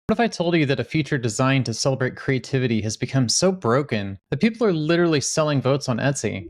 What if I told you that a feature designed to celebrate creativity has become so broken that people are literally selling votes on Etsy?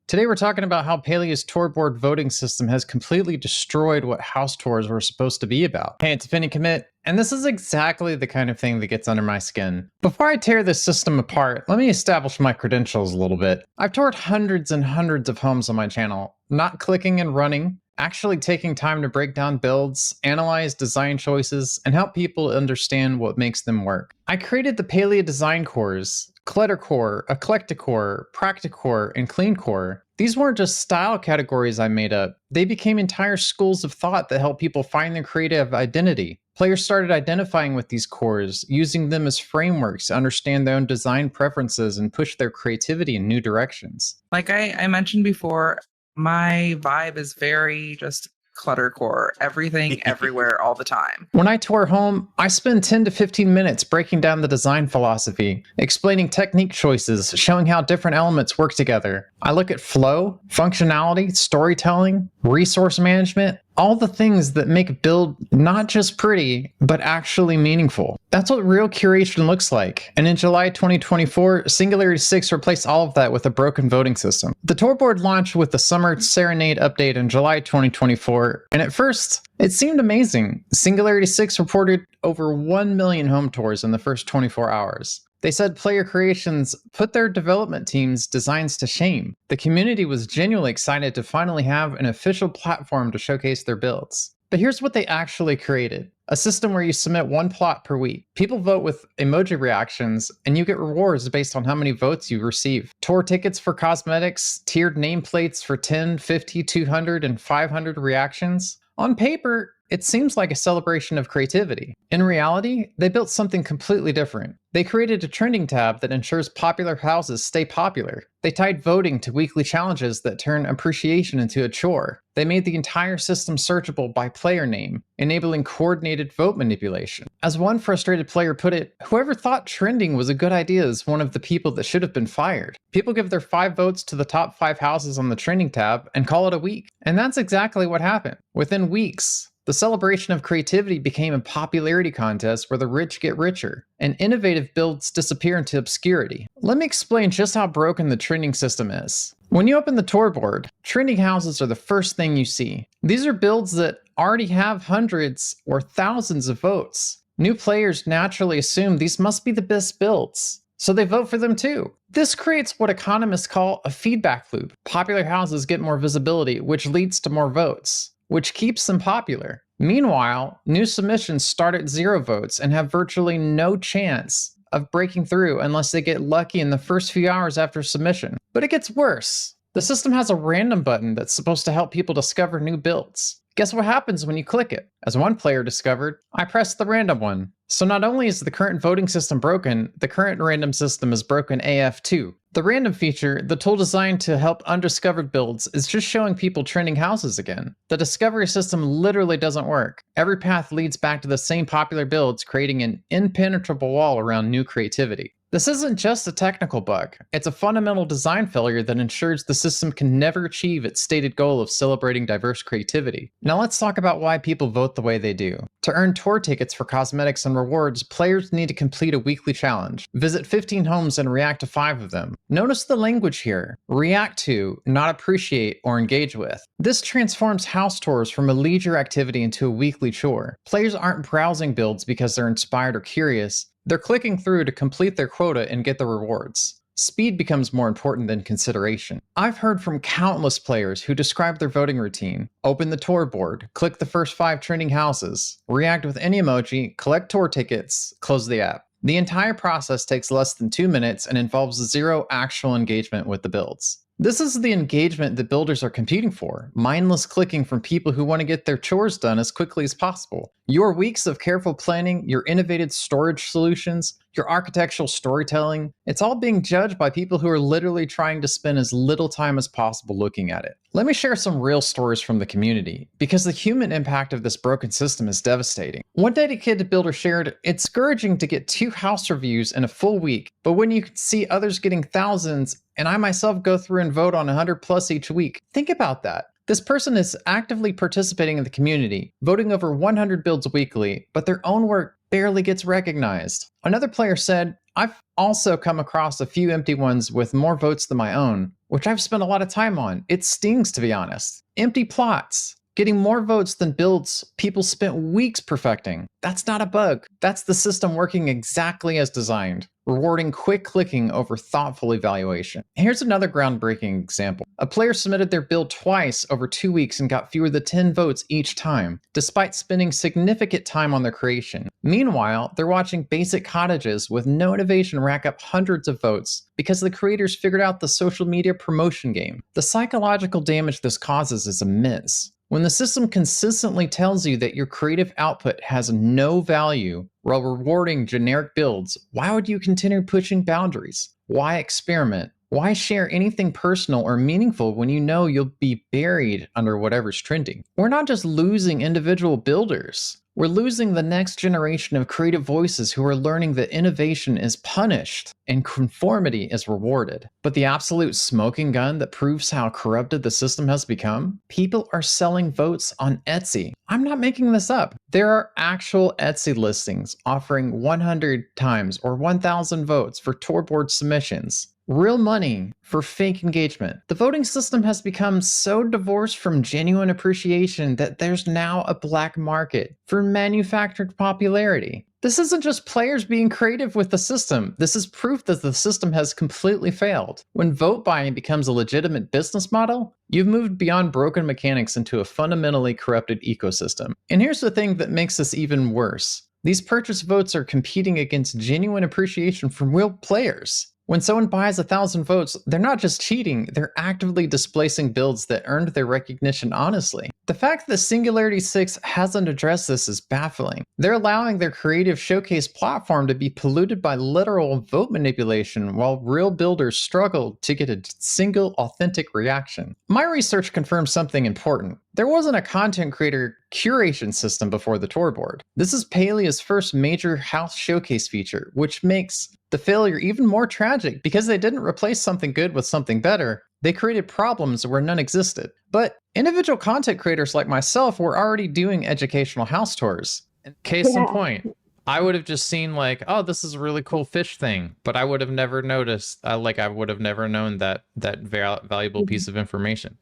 Today we're talking about how Palia's Tour Board voting system has completely destroyed what house tours were supposed to be about. Hey, it's Vinny Commit, and this is exactly the kind of thing that gets under my skin. Before I tear this system apart, let me establish my credentials a little bit. I've toured hundreds and hundreds of homes on my channel, not clicking and running, actually taking time to break down builds, analyze design choices, and help people understand what makes them work. I created the Palia design cores, Clutter Core, EclectiCore, PractiCore, and CleanCore. These weren't just style categories I made up, they became entire schools of thought that help people find their creative identity. Players started identifying with these cores, using them as frameworks to understand their own design preferences and push their creativity in new directions. Like I mentioned before, my vibe is very just Clutter Core, everything, everywhere, all the time. When I tour home, I spend 10 to 15 minutes breaking down the design philosophy, explaining technique choices, showing how different elements work together. I look at flow, functionality, storytelling, resource management, all the things that make a build not just pretty, but actually meaningful. That's what real curation looks like. And in July 2024, Singularity 6 replaced all of that with a broken voting system. The Tour Board launched with the Summer Serenade update in July 2024, and at first, it seemed amazing. Singularity 6 reported over 1 million home tours in the first 24 hours. They said player creations put their development team's designs to shame. The community was genuinely excited to finally have an official platform to showcase their builds. But here's what they actually created. A system where you submit one plot per week. People vote with emoji reactions, and you get rewards based on how many votes you receive. Tour tickets for cosmetics, tiered nameplates for 10, 50, 200, and 500 reactions. On paper, it seems like a celebration of creativity. In reality, they built something completely different. They created a trending tab that ensures popular houses stay popular. They tied voting to weekly challenges that turn appreciation into a chore. They made the entire system searchable by player name, enabling coordinated vote manipulation. As one frustrated player put it, whoever thought trending was a good idea is one of the people that should have been fired. People give their 5 votes to the top 5 houses on the trending tab and call it a week. And that's exactly what happened. Within weeks, the celebration of creativity became a popularity contest where the rich get richer, and innovative builds disappear into obscurity. Let me explain just how broken the trending system is. When you open the Tour Board, trending houses are the first thing you see. These are builds that already have hundreds or thousands of votes. New players naturally assume these must be the best builds, so they vote for them too. This creates what economists call a feedback loop. Popular houses get more visibility, which leads to more votes, which keeps them popular. Meanwhile, new submissions start at 0 votes and have virtually no chance of breaking through unless they get lucky in the first few hours after submission. But it gets worse. The system has a random button that's supposed to help people discover new builds. Guess what happens when you click it? As one player discovered, I pressed the random one. So not only is the current voting system broken, the current random system is broken AF too. The random feature, the tool designed to help undiscovered builds, is just showing people trending houses again. The discovery system literally doesn't work. Every path leads back to the same popular builds, creating an impenetrable wall around new creativity. This isn't just a technical bug, it's a fundamental design failure that ensures the system can never achieve its stated goal of celebrating diverse creativity. Now let's talk about why people vote the way they do. To earn tour tickets for cosmetics and rewards, players need to complete a weekly challenge. Visit 15 homes and react to 5 of them. Notice the language here. React to, not appreciate or engage with. This transforms house tours from a leisure activity into a weekly chore. Players aren't browsing builds because they're inspired or curious. They're clicking through to complete their quota and get the rewards. Speed becomes more important than consideration. I've heard from countless players who describe their voting routine. Open the tour board, click the first 5 trending houses, react with any emoji, collect tour tickets, close the app. The entire process takes less than 2 minutes and involves 0 actual engagement with the builds. This is the engagement that builders are competing for, mindless clicking from people who want to get their chores done as quickly as possible. Your weeks of careful planning, your innovative storage solutions, your architectural storytelling, it's all being judged by people who are literally trying to spend as little time as possible looking at it. Let me share some real stories from the community, because the human impact of this broken system is devastating. One dedicated builder shared, "It's discouraging to get 2 house reviews in a full week, but when you see others getting thousands, and I myself go through and vote on 100 plus each week, think about that. This person is actively participating in the community, voting over 100 builds weekly, but their own work barely gets recognized. Another player said, I've also come across a few empty ones with more votes than my own, which I've spent a lot of time on. It stings, to be honest. Empty plots. Getting more votes than builds people spent weeks perfecting. That's not a bug. That's the system working exactly as designed, rewarding quick clicking over thoughtful evaluation. Here's another groundbreaking example. A player submitted their build twice over 2 weeks and got fewer than 10 votes each time, despite spending significant time on their creation. Meanwhile, they're watching basic cottages with no innovation rack up hundreds of votes because the creators figured out the social media promotion game. The psychological damage this causes is immense. When the system consistently tells you that your creative output has no value while rewarding generic builds, why would you continue pushing boundaries? Why experiment? Why share anything personal or meaningful when you know you'll be buried under whatever's trending? We're not just losing individual builders. We're losing the next generation of creative voices who are learning that innovation is punished and conformity is rewarded. But the absolute smoking gun that proves how corrupted the system has become? People are selling votes on Etsy. I'm not making this up. There are actual Etsy listings offering 100 times or 1,000 votes for tour board submissions. Real money for fake engagement. The voting system has become so divorced from genuine appreciation that there's now a black market for manufactured popularity. This isn't just players being creative with the system. This is proof that the system has completely failed. When vote buying becomes a legitimate business model, you've moved beyond broken mechanics into a fundamentally corrupted ecosystem. And here's the thing that makes this even worse. These purchase votes are competing against genuine appreciation from real players. When someone buys 1,000 votes, they're not just cheating, they're actively displacing builds that earned their recognition honestly. The fact that Singularity 6 hasn't addressed this is baffling. They're allowing their creative showcase platform to be polluted by literal vote manipulation while real builders struggle to get a single authentic reaction. My research confirms something important. There wasn't a content creator curation system before the Tour Board. This is Palia's first major house showcase feature, which makes the failure even more tragic because they didn't replace something good with something better. They created problems where none existed. But individual content creators like myself were already doing educational house tours. Case in point, I would have just seen like, oh, this is a really cool fish thing, but I would have never noticed, I would have never known that valuable piece of information.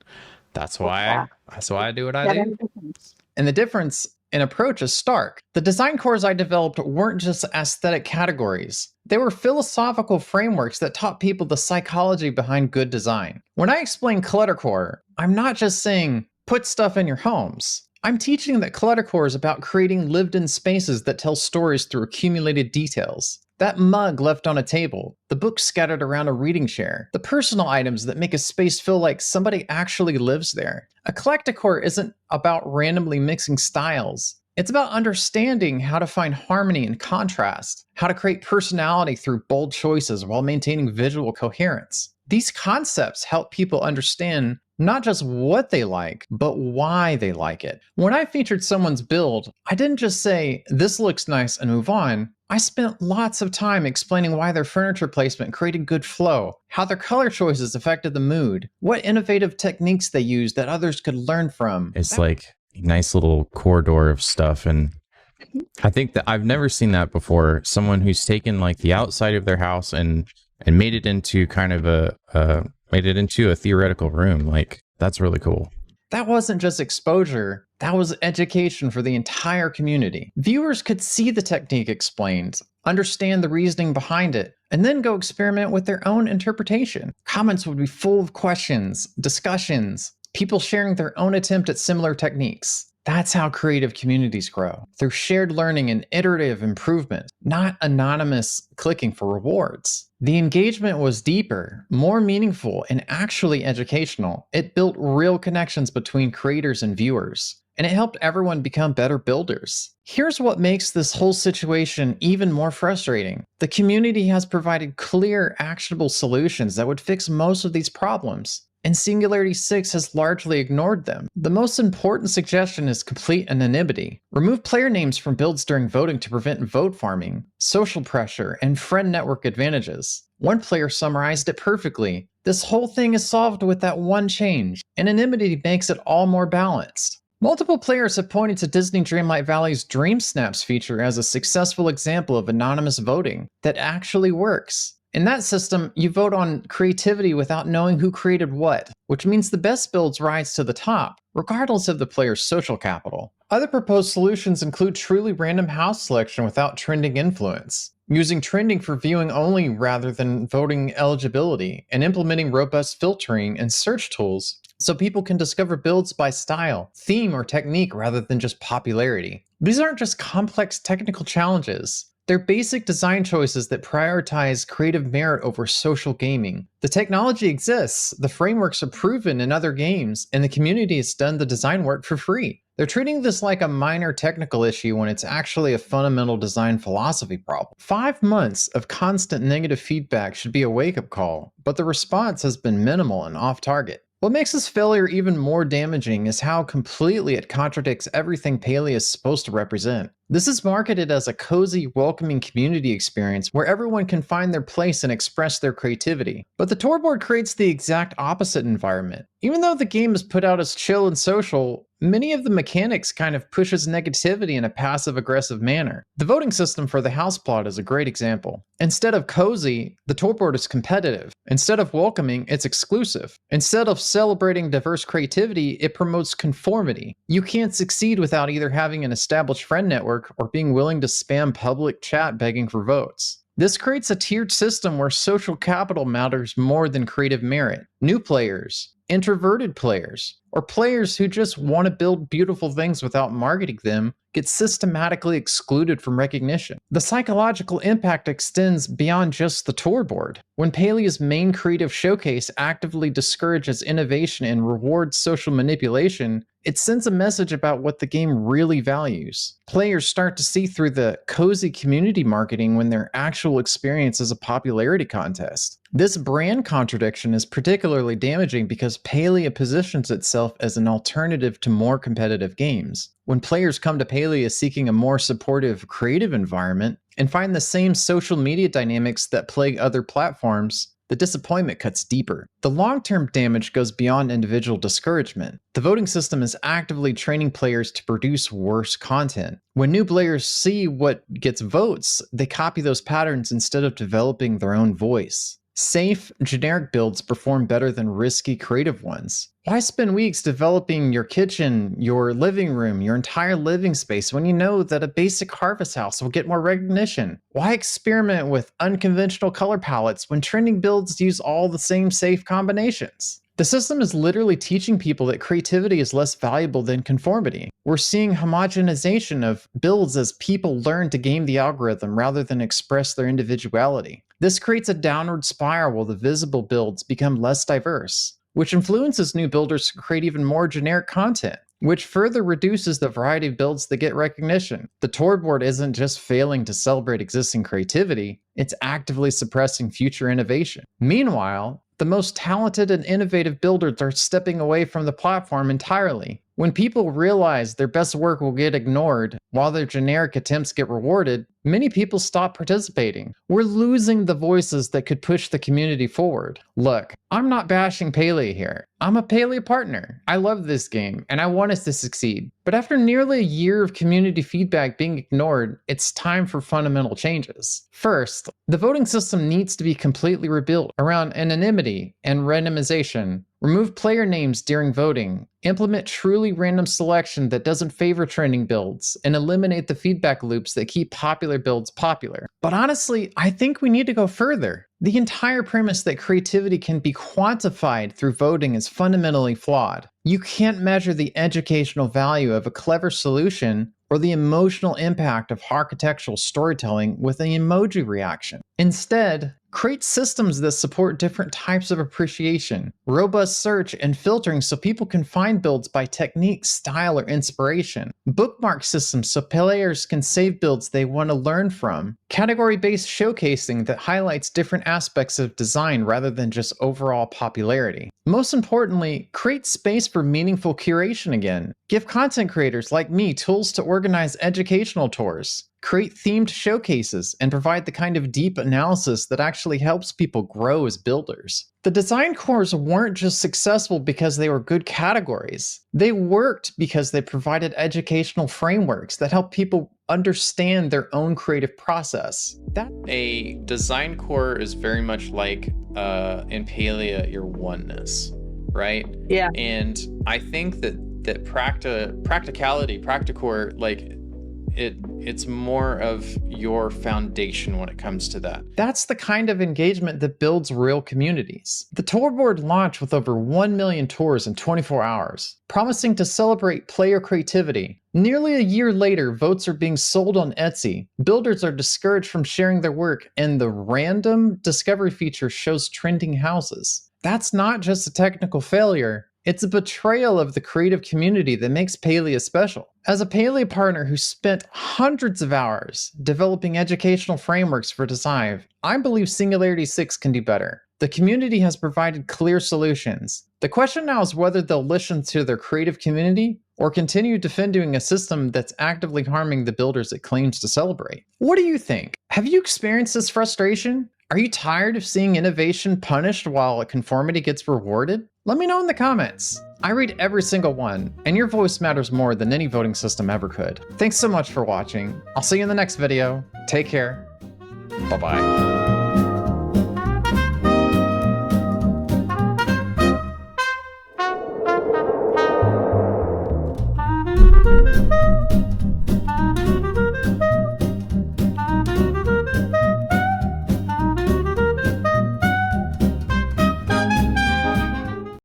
That's why I do what I do. And the difference in approach is stark. The design cores I developed weren't just aesthetic categories. They were philosophical frameworks that taught people the psychology behind good design. When I explain Clutter Core, I'm not just saying, put stuff in your homes. I'm teaching that Clutter Core is about creating lived-in spaces that tell stories through accumulated details. That mug left on a table, the books scattered around a reading chair, the personal items that make a space feel like somebody actually lives there. EclectiCore isn't about randomly mixing styles. It's about understanding how to find harmony and contrast, how to create personality through bold choices while maintaining visual coherence. These concepts help people understand not just what they like, but why they like it. When I featured someone's build, I didn't just say, this looks nice and move on. I spent lots of time explaining why their furniture placement created good flow, how their color choices affected the mood, what innovative techniques they used that others could learn from. It's like a nice little corridor of stuff. And I think that I've never seen that before. Someone who's taken like the outside of their house and made it into kind of a theoretical room. Like, that's really cool. That wasn't just exposure, that was education for the entire community. Viewers could see the technique explained, understand the reasoning behind it, and then go experiment with their own interpretation. Comments would be full of questions, discussions, people sharing their own attempt at similar techniques. That's how creative communities grow, through shared learning and iterative improvement, not anonymous clicking for rewards. The engagement was deeper, more meaningful, and actually educational. It built real connections between creators and viewers, and it helped everyone become better builders. Here's what makes this whole situation even more frustrating. The community has provided clear, actionable solutions that would fix most of these problems, and Singularity 6 has largely ignored them. The most important suggestion is complete anonymity. Remove player names from builds during voting to prevent vote farming, social pressure, and friend network advantages. One player summarized it perfectly. This whole thing is solved with that one change. Anonymity makes it all more balanced. Multiple players have pointed to Disney Dreamlight Valley's Dream Snaps feature as a successful example of anonymous voting that actually works. In that system, you vote on creativity without knowing who created what, which means the best builds rise to the top, regardless of the player's social capital. Other proposed solutions include truly random house selection without trending influence, using trending for viewing only rather than voting eligibility, and implementing robust filtering and search tools so people can discover builds by style, theme, or technique rather than just popularity. These aren't just complex technical challenges. They're basic design choices that prioritize creative merit over social gaming. The technology exists, the frameworks are proven in other games, and the community has done the design work for free. They're treating this like a minor technical issue when it's actually a fundamental design philosophy problem. 5 months of constant negative feedback should be a wake-up call, but the response has been minimal and off-target. What makes this failure even more damaging is how completely it contradicts everything Palia is supposed to represent. This is marketed as a cozy, welcoming community experience where everyone can find their place and express their creativity. But the Tour Board creates the exact opposite environment. Even though the game is put out as chill and social, many of the mechanics kind of pushes negativity in a passive-aggressive manner. The voting system for the house plot is a great example. Instead of cozy, the Tour Board is competitive. Instead of welcoming, it's exclusive. Instead of celebrating diverse creativity, it promotes conformity. You can't succeed without either having an established friend network or being willing to spam public chat begging for votes. This creates a tiered system where social capital matters more than creative merit. New players, introverted players, or players who just want to build beautiful things without marketing them get systematically excluded from recognition. The psychological impact extends beyond just the Tour Board. When Palia's main creative showcase actively discourages innovation and rewards social manipulation, it sends a message about what the game really values. Players start to see through the cozy community marketing when their actual experience is a popularity contest. This brand contradiction is particularly damaging because Palia positions itself as an alternative to more competitive games. When players come to Palia seeking a more supportive, creative environment and find the same social media dynamics that plague other platforms, the disappointment cuts deeper. The long-term damage goes beyond individual discouragement. The voting system is actively training players to produce worse content. When new players see what gets votes, they copy those patterns instead of developing their own voice. Safe, generic builds perform better than risky, creative ones. Why spend weeks developing your kitchen, your living room, your entire living space when you know that a basic harvest house will get more recognition? Why experiment with unconventional color palettes when trending builds use all the same safe combinations? The system is literally teaching people that creativity is less valuable than conformity. We're seeing homogenization of builds as people learn to game the algorithm rather than express their individuality. This creates a downward spiral while the visible builds become less diverse, which influences new builders to create even more generic content, which further reduces the variety of builds that get recognition. The Tour Board isn't just failing to celebrate existing creativity, it's actively suppressing future innovation. Meanwhile, the most talented and innovative builders are stepping away from the platform entirely. When people realize their best work will get ignored while their generic attempts get rewarded, many people stop participating. We're losing the voices that could push the community forward. Look, I'm not bashing Palia here. I'm a Palia partner. I love this game, and I want us to succeed. But after nearly a year of community feedback being ignored, it's time for fundamental changes. First, the voting system needs to be completely rebuilt around anonymity and randomization. Remove player names during voting, implement truly random selection that doesn't favor trending builds, and eliminate the feedback loops that keep popular builds popular. But honestly, I think we need to go further. The entire premise that creativity can be quantified through voting is fundamentally flawed. You can't measure the educational value of a clever solution or the emotional impact of architectural storytelling with an emoji reaction. Instead, create systems that support different types of appreciation, robust search and filtering so people can find builds by technique, style, or inspiration, bookmark systems so players can save builds they want to learn from, category-based showcasing that highlights different aspects of design rather than just overall popularity. Most importantly, create space for meaningful curation again. Give content creators like me tools to organize educational tours, create themed showcases, and provide the kind of deep analysis that actually helps people grow as builders. The design cores weren't just successful because they were good categories. They worked because they provided educational frameworks that help people understand their own creative process. A design core is very much like in Palia, your oneness, right? Yeah. And I think that PractiCore, like it's more of your foundation when it comes to that. That's the kind of engagement that builds real communities. The tour board launched with over 1 million tours in 24 hours, promising to celebrate player creativity. Nearly a year later, votes are being sold on Etsy, builders are discouraged from sharing their work, and the random discovery feature shows trending houses. That's not just a technical failure. It's a betrayal of the creative community that makes Palia special. As a Palia partner who spent hundreds of hours developing educational frameworks for design, I believe Singularity 6 can do better. The community has provided clear solutions. The question now is whether they'll listen to their creative community or continue defending a system that's actively harming the builders it claims to celebrate. What do you think? Have you experienced this frustration? Are you tired of seeing innovation punished while conformity gets rewarded? Let me know in the comments. I read every single one, and your voice matters more than any voting system ever could. Thanks so much for watching. I'll see you in the next video. Take care. Bye-bye.